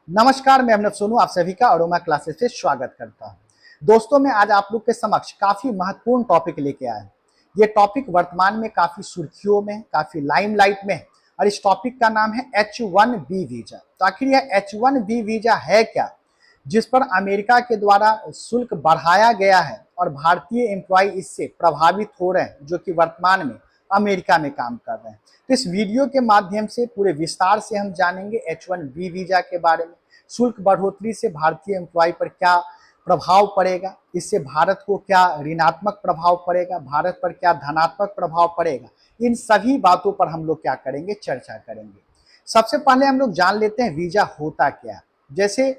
नमस्कार, मैं अमनत सोनू आप सभी का अरोमा क्लासेस से स्वागत करता हूं। दोस्तों, मैं आज आप लोग के समक्ष काफी महत्वपूर्ण टॉपिक लेके आया हूं। ये टॉपिक वर्तमान में काफी सुर्खियों में, काफी लाइमलाइट में है और इस टॉपिक का नाम है H1B वीजा। तो आखिर यह H1B वीजा है क्या, जिस पर अमेरिका के द्वारा शुल्क बढ़ाया गया है और भारतीय एम्प्लॉय इससे प्रभावित हो रहे हैं, जो कि वर्तमान में अमेरिका में काम कर रहे हैं। तो इस वीडियो के माध्यम से पूरे विस्तार से हम जानेंगे H1B वीजा के बारे में। शुल्क बढ़ोतरी से भारतीय एम्प्लॉय पर क्या प्रभाव पड़ेगा, इससे भारत को क्या ऋणात्मक प्रभाव पड़ेगा, भारत पर क्या धनात्मक प्रभाव पड़ेगा, इन सभी बातों पर हम लोग क्या करेंगे, चर्चा करेंगे। सबसे पहले हम लोग जान लेते हैं वीजा होता क्या है। जैसे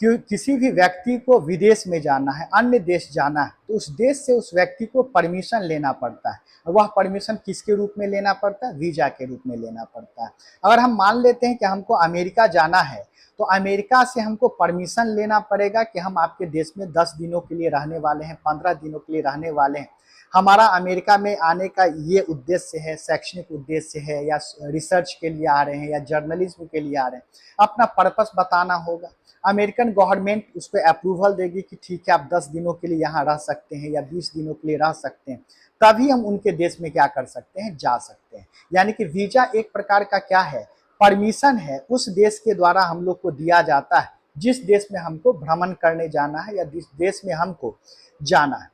किसी भी व्यक्ति को विदेश में जाना है, अन्य देश जाना है, तो उस देश से उस व्यक्ति को परमिशन लेना पड़ता है। और वह परमिशन किसके रूप में लेना पड़ता है? वीजा के रूप में लेना पड़ता है। अगर हम मान लेते हैं कि हमको अमेरिका जाना है, तो अमेरिका से हमको परमिशन लेना पड़ेगा कि हम आपके देश में 10 दिनों के लिए रहने वाले हैं, 15 दिनों के लिए रहने वाले हैं। हमारा अमेरिका में आने का ये उद्देश्य है, शैक्षणिक उद्देश्य है, या रिसर्च के लिए आ रहे हैं, या जर्नलिज्म के लिए आ रहे हैं। अपना पर्पस बताना होगा। अमेरिकन गवर्नमेंट उस पर अप्रूवल देगी कि ठीक है, आप 10 दिनों के लिए यहाँ रह सकते हैं या 20 दिनों के लिए रह सकते हैं। तभी हम उनके देश में क्या कर सकते हैं, जा सकते हैं। यानी कि वीजा एक प्रकार का क्या है, परमिशन है, उस देश के द्वारा हम लोग को दिया जाता है जिस देश में हमको भ्रमण करने जाना है या जिस देश में हमको जाना है।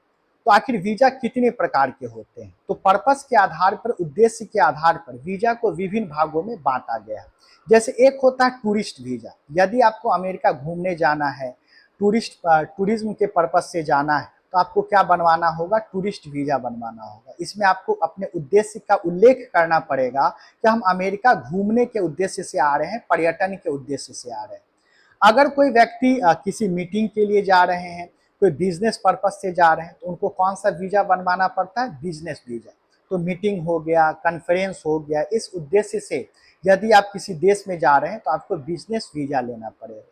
तो आखिर वीजा कितने प्रकार के होते हैं? तो पर्पस के आधार पर, उद्देश्य के आधार पर वीजा को विभिन्न भागों में बांटा गया है। जैसे एक होता है टूरिस्ट वीजा। यदि आपको अमेरिका घूमने जाना है, टूरिज्म के पर्पस से जाना है, तो आपको क्या बनवाना होगा? टूरिस्ट वीजा बनवाना होगा। इसमें आपको अपने उद्देश्य का उल्लेख करना पड़ेगा कि हम अमेरिका घूमने के उद्देश्य से आ रहे हैं, पर्यटन के उद्देश्य से आ रहे हैं। अगर कोई व्यक्ति किसी मीटिंग के लिए जा रहे हैं, कोई बिजनेस पर्पस से जा रहे हैं, तो उनको कौन सा वीजा बनवाना पड़ता है? Business visa. तो मीटिंग हो गया, कॉन्फ्रेंस हो गया, इस उद्देश्य से यदि आप किसी देश में जा रहे हैं तो आपको बिजनेस वीजा लेना पड़ेगा।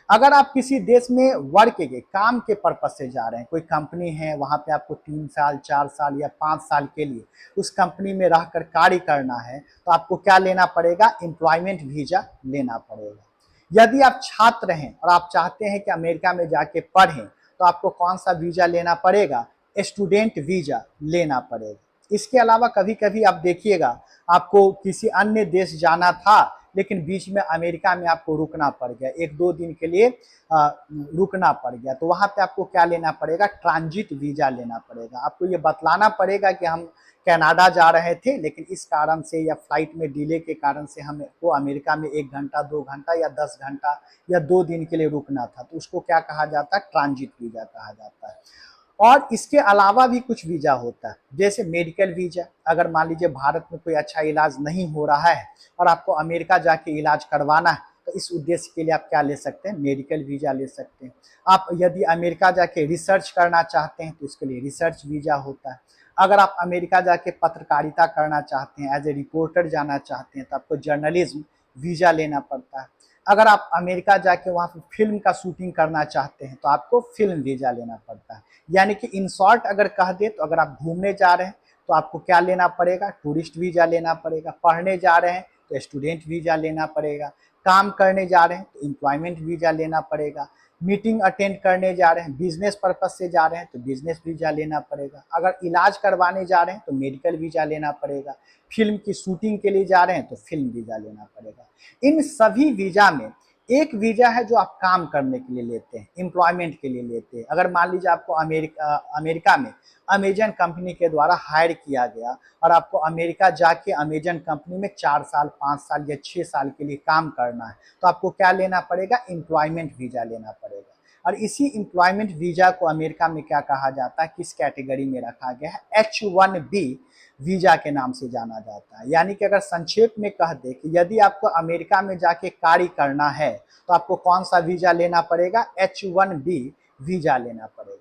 अगर आप किसी देश में वर्क के काम के पर्पज से जा रहे हैं, कोई कंपनी है, वहां पे आपको 3 साल, 4 साल या 5 साल के लिए उस कंपनी में रहकर कार्य करना है, तो आपको क्या लेना पड़ेगा? एम्प्लॉयमेंट वीजा लेना पड़ेगा। यदि आप छात्र हैं और आप चाहते हैं कि अमेरिका में जाके पढ़ें, तो आपको कौन सा वीजा लेना पड़ेगा? स्टूडेंट वीजा लेना पड़ेगा। इसके अलावा कभी कभी आप देखिएगा, आपको किसी अन्य देश जाना था, लेकिन बीच में अमेरिका में आपको रुकना पड़ गया, 1-2 दिन के लिए रुकना पड़ गया, तो वहां पे आपको क्या लेना पड़ेगा? ट्रांजिट वीजा लेना पड़ेगा। आपको ये बतलाना पड़ेगा कि हम कनाडा जा रहे थे, लेकिन इस कारण से या फ्लाइट में डिले के कारण से हमको अमेरिका में 1 घंटा, 2 घंटा या 10 घंटा या 2 दिन के लिए रुकना था, तो उसको क्या कहा जाता है? ट्रांजिट वीजा कहा जाता है। और इसके अलावा भी कुछ वीजा होता है, जैसे मेडिकल वीजा। अगर मान लीजिए भारत में कोई अच्छा इलाज नहीं हो रहा है और आपको अमेरिका जाके इलाज करवाना है, तो इस उद्देश्य के लिए आप क्या ले सकते हैं? मेडिकल वीजा ले सकते हैं। आप यदि अमेरिका जाके रिसर्च करना चाहते हैं, तो इसके लिए रिसर्च वीजा होता है। अगर आप अमेरिका जाके पत्रकारिता करना चाहते हैं, एज ए रिपोर्टर जाना चाहते हैं, तो आपको जर्नलिज्म वीजा लेना पड़ता है। अगर आप अमेरिका जाके वहाँ पे फिल्म का शूटिंग करना चाहते हैं, तो आपको फिल्म वीजा लेना पड़ता है। यानी कि इन शॉर्ट अगर कह दे, तो अगर आप घूमने जा रहे हैं तो आपको क्या लेना पड़ेगा? टूरिस्ट वीजा लेना पड़ेगा। पढ़ने जा रहे हैं तो स्टूडेंट वीजा लेना पड़ेगा। काम करने जा रहे हैं तो एम्प्लॉयमेंट वीजा लेना पड़ेगा। मीटिंग अटेंड करने जा रहे हैं, बिजनेस पर्पज से जा रहे हैं, तो बिजनेस वीजा लेना पड़ेगा। अगर इलाज करवाने जा रहे हैं तो मेडिकल वीजा लेना पड़ेगा। फिल्म की शूटिंग के लिए जा रहे हैं तो फिल्म वीजा लेना पड़ेगा। इन सभी वीजा में एक वीजा है जो आप काम करने के लिए लेते हैं, एम्प्लॉयमेंट के लिए लेते हैं। अगर मान लीजिए आपको अमेरिका में अमेजन कंपनी के द्वारा हायर किया गया और आपको अमेरिका जाके अमेजन कंपनी में 4 साल, 5 साल या 6 साल के लिए काम करना है, तो आपको क्या लेना पड़ेगा? एम्प्लॉयमेंट वीजा लेना पड़ेगा। और इसी एम्प्लॉयमेंट वीजा को अमेरिका में क्या कहा जाता है, किस कैटेगरी में रखा गया है? H1B वीजा के नाम से जाना जाता है। यानी कि अगर संक्षेप में कह दे कि यदि आपको अमेरिका में जाके कार्य करना है, तो आपको कौन सा वीजा लेना पड़ेगा? H1B वीजा लेना पड़ेगा।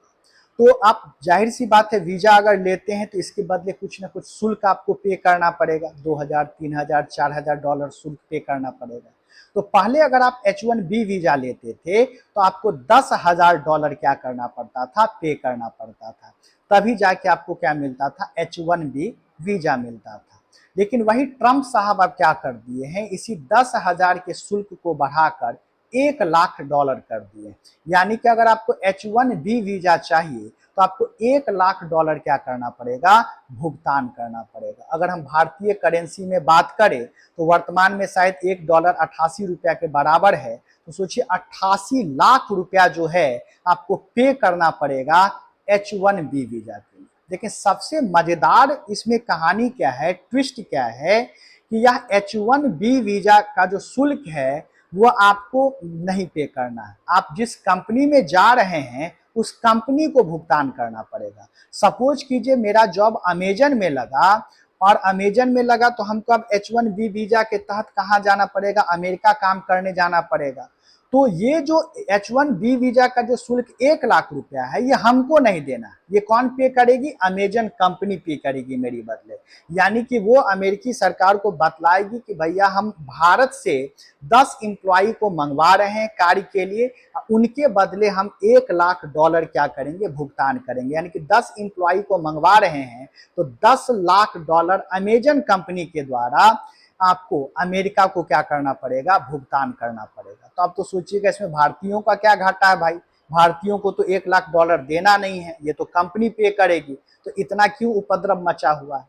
तो आप, जाहिर सी बात है, वीजा अगर लेते हैं तो इसके बदले कुछ ना कुछ शुल्क आपको पे करना पड़ेगा। 2000, 3000, $4000 शुल्क पे करना पड़ेगा। तो पहले अगर आप H1B वीजा लेते थे, तो आपको $10,000 क्या करना पड़ता था? पे करना पड़ता था। तभी जाके आपको क्या मिलता था? H1B वीजा मिलता था। लेकिन वही ट्रम्प साहब अब क्या कर दिए हैं, इसी 10,000 के शुल्क को बढ़ाकर $1,00,000 कर दिए। यानी कि अगर आपको H1B वीजा चाहिए तो आपको $1,00,000 क्या करना पड़ेगा, भुगतान करना पड़ेगा। अगर हम भारतीय करेंसी में बात करें तो वर्तमान में शायद $1 88 के बराबर है। तो सोचिए 88 लाख रुपया जो है आपको पे करना पड़ेगा H1B वीजा के लिए। देखिए सबसे मजेदार इसमें कहानी क्या है, ट्विस्ट क्या है कि यह H1B वीजा का जो शुल्क है वो आपको नहीं पे करना है। आप जिस कंपनी में जा रहे हैं उस कंपनी को भुगतान करना पड़ेगा। सपोज कीजिए मेरा जॉब अमेजन में लगा और अमेजन में लगा तो हमको अब H1B वीजा के तहत कहाँ जाना पड़ेगा, अमेरिका काम करने जाना पड़ेगा। तो ये जो H1B वीजा का जो शुल्क $1,00,000 है ये हमको नहीं देना, ये कौन पे करेगी, अमेजन कंपनी पे करेगी मेरी बदले। यानी कि वो अमेरिकी सरकार को बतलाएगी कि भैया हम भारत से 10 एम्प्लॉई को मंगवा रहे हैं कार्य के लिए, उनके बदले हम $1,00,000 क्या करेंगे, भुगतान करेंगे। यानी कि 10 एम्प्लॉई को मंगवा रहे हैं तो $10,00,000 अमेजन कंपनी के द्वारा आपको अमेरिका को क्या करना पड़ेगा, भुगतान करना पड़ेगा। तो आप तो सोचिएगा इसमें भारतीयों का क्या घाटा है भाई, भारतीयों को तो $1,00,000 देना नहीं है, ये तो कंपनी पे करेगी, तो इतना क्यों उपद्रव मचा हुआ है।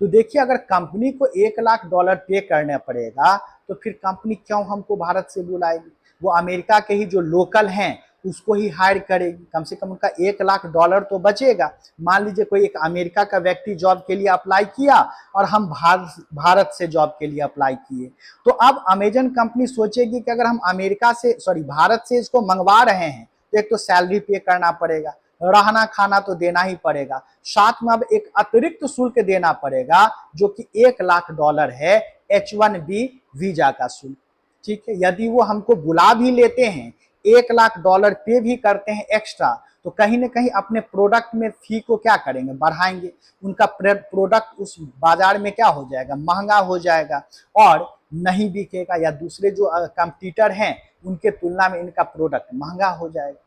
तो देखिए अगर कंपनी को $1,00,000 पे करना पड़ेगा तो फिर कंपनी क्यों हमको भारत से बुलाएगी, वो अमेरिका के ही जो लोकल हैं उसको ही हायर करेगी, कम से कम उनका $1,00,000 तो बचेगा। मान लीजिए कोई एक अमेरिका का व्यक्ति जॉब के लिए अप्लाई किया और हम भारत से जॉब के लिए अप्लाई किए, तो अब अमेजन कंपनी सोचेगी कि अगर हम भारत से इसको मंगवा रहे हैं तो एक तो सैलरी पे करना पड़ेगा, रहना खाना तो देना ही पड़ेगा, साथ में अब एक अतिरिक्त शुल्क देना पड़ेगा जो कि $1,00,000 है H1B वीजा का शुल्क। ठीक है, यदि वो हमको बुला भी लेते हैं, $1,00,000 पे भी करते हैं एक्स्ट्रा, तो कहीं ना कहीं अपने प्रोडक्ट में फी को क्या करेंगे, बढ़ाएंगे, उनका प्रोडक्ट उस बाजार में क्या हो जाएगा, महंगा हो जाएगा और नहीं बिकेगा, या दूसरे जो कंपटीटर हैं उनके तुलना में इनका प्रोडक्ट महंगा हो जाएगा।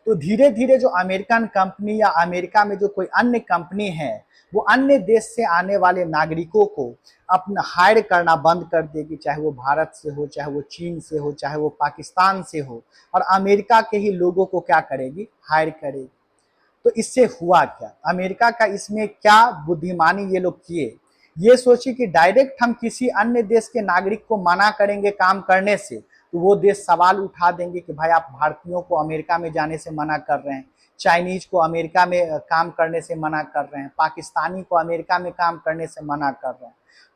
तो धीरे धीरे जो अमेरिकन कंपनी या अमेरिका में जो कोई अन्य कंपनी है वो अन्य देश से आने वाले नागरिकों को अपना हायर करना बंद कर देगी, चाहे वो भारत से हो, चाहे वो चीन से हो, चाहे वो पाकिस्तान से हो, और अमेरिका के ही लोगों को क्या करेगी, हायर करेगी। तो इससे हुआ क्या, अमेरिका का इसमें क्या बुद्धिमानी ये लोग किए, ये सोची कि डायरेक्ट हम किसी अन्य देश के नागरिक को मना करेंगे काम करने से तो वो देश सवाल उठा देंगे कि भाई आप भारतीयों को अमेरिका में जाने से मना कर रहे हैं, चाइनीज को अमेरिका में काम करने से मना कर रहे हैं, पाकिस्तानी को अमेरिका में काम करने से मना कर रहे हैं।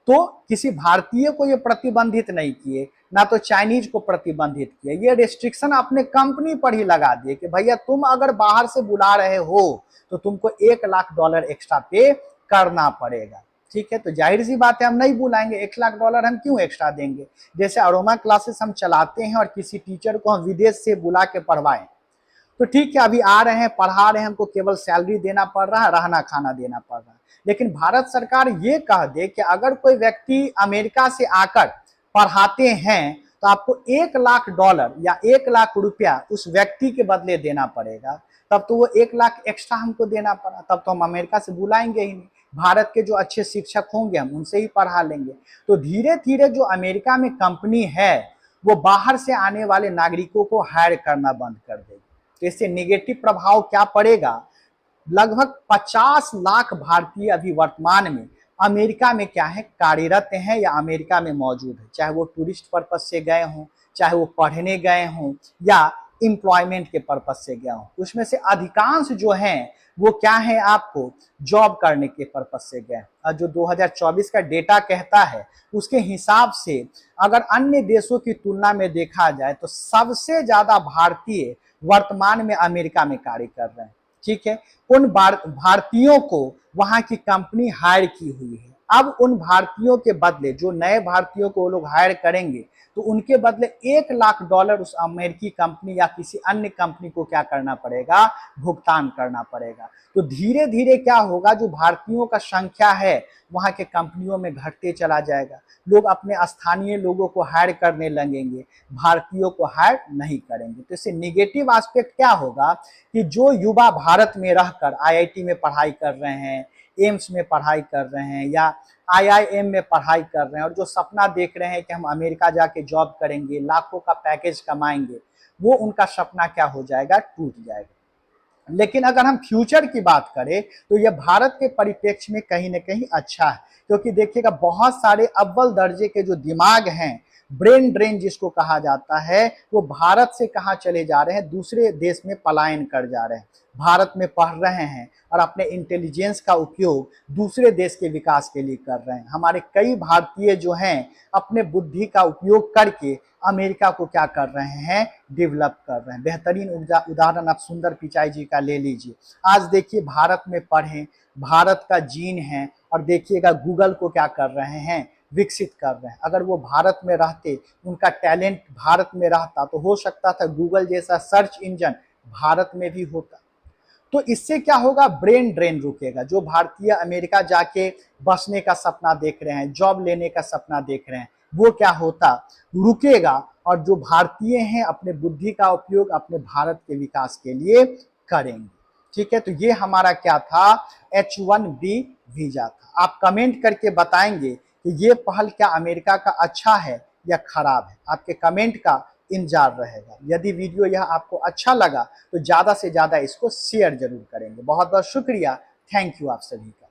तो किसी भारतीय को ये प्रतिबंधित नहीं किए, ना तो चाइनीज को प्रतिबंधित किए, ये रेस्ट्रिक्शन अपने कंपनी पर ही लगा दिए कि भैया तुम अगर बाहर से बुला रहे हो तो तुमको $1,00,000 एक्स्ट्रा पे करना पड़ेगा। ठीक है, तो जाहिर सी बात है हम नहीं बुलाएंगे, $1,00,000 हम क्यों एक्स्ट्रा देंगे। जैसे अरोमा क्लासेस हम चलाते हैं और किसी टीचर को हम विदेश से बुला के पढ़वाएं तो ठीक है, अभी आ रहे हैं पढ़ा रहे हैं, हमको केवल सैलरी देना पड़ रहा है, रहना खाना देना पड़ रहा है। लेकिन भारत सरकार ये कह दे कि अगर कोई व्यक्ति अमेरिका से आकर पढ़ाते हैं तो आपको $1,00,000 या $1,00,000 उस व्यक्ति के बदले देना पड़ेगा, तब तो वो 1,00,000 एक्स्ट्रा हमको देना पड़ा, तब तो हम अमेरिका से बुलाएंगे ही नहीं, भारत के जो अच्छे शिक्षक होंगे हम उनसे ही पढ़ा लेंगे। तो धीरे धीरे जो अमेरिका में कंपनी है वो बाहर से आने वाले नागरिकों को हायर करना बंद कर देगी। तो इससे नेगेटिव प्रभाव क्या पड़ेगा, लगभग 50 लाख भारतीय अभी वर्तमान में अमेरिका में क्या है, कार्यरत हैं या अमेरिका में मौजूद है, चाहे वो टूरिस्ट पर्पज से गए हों, चाहे वो पढ़ने गए हों या एम्प्लॉयमेंट के पर्पज से गया हों। उसमें से अधिकांश जो हैं वो क्या है, आपको जॉब करने के पर्पज से गए। और जो 2024 का डेटा कहता है उसके हिसाब से अगर अन्य देशों की तुलना में देखा जाए तो सबसे ज्यादा भारतीय वर्तमान में अमेरिका में कार्य कर रहे हैं। ठीक है, उन भारतीयों को वहां की कंपनी हायर की हुई है। अब उन भारतीयों के बदले जो नए भारतीयों को वो लोग हायर करेंगे तो उनके बदले $1,00,000 उस अमेरिकी कंपनी या किसी अन्य कंपनी को क्या करना पड़ेगा, भुगतान करना पड़ेगा। तो धीरे धीरे क्या होगा, जो भारतीयों का संख्या है वहां के कंपनियों में घटते चला जाएगा, लोग अपने स्थानीय लोगों को हायर करने लगेंगे, भारतीयों को हायर नहीं करेंगे। तो इससे निगेटिव एस्पेक्ट क्या होगा कि जो युवा भारत में रहकर IIT में पढ़ाई कर रहे हैं, एम्स में पढ़ाई कर रहे हैं या आईआईएम में पढ़ाई कर रहे हैं और जो सपना देख रहे हैं कि हम अमेरिका जाके जॉब करेंगे, लाखों का पैकेज कमाएंगे, वो उनका सपना क्या हो जाएगा, टूट जाएगा। लेकिन अगर हम फ्यूचर की बात करें तो यह भारत के परिप्रेक्ष्य में कहीं ना कहीं अच्छा है, क्योंकि देखिएगा बहुत सारे अव्वल दर्जे के जो दिमाग हैं, ब्रेन ड्रेन जिसको कहा जाता है, वो भारत से कहाँ चले जा रहे हैं, दूसरे देश में पलायन कर जा रहे हैं, भारत में पढ़ रहे हैं और अपने इंटेलिजेंस का उपयोग दूसरे देश के विकास के लिए कर रहे हैं। हमारे कई भारतीय जो हैं अपने बुद्धि का उपयोग करके अमेरिका को क्या कर रहे हैं, डेवलप कर रहे हैं। बेहतरीन उदाहरण आप सुंदर पिचाई जी का ले लीजिए। आज देखिए भारत में पढ़ें, भारत का जीन है, और देखिएगा गूगल को क्या कर रहे हैं, विकसित कर रहे हैं। अगर वो भारत में रहते, उनका टैलेंट भारत में रहता, तो हो सकता था गूगल जैसा सर्च इंजन भारत में भी होता। तो इससे क्या होगा, ब्रेन ड्रेन रुकेगा। जो भारतीय अमेरिका जाके बसने का सपना देख रहे हैं, जॉब लेने का सपना देख रहे हैं, वो क्या होता, रुकेगा। और जो भारतीय हैं अपने बुद्धि का उपयोग अपने भारत के विकास के लिए करेंगे। ठीक है, तो ये हमारा क्या था, H1B वीजा था। आप कमेंट करके बताएंगे कि ये पहल क्या अमेरिका का अच्छा है या खराब है। आपके कमेंट का इंतजार रहेगा। यदि वीडियो यह आपको अच्छा लगा तो ज़्यादा से ज़्यादा इसको शेयर जरूर करेंगे। बहुत बहुत शुक्रिया, थैंक यू आप सभी का।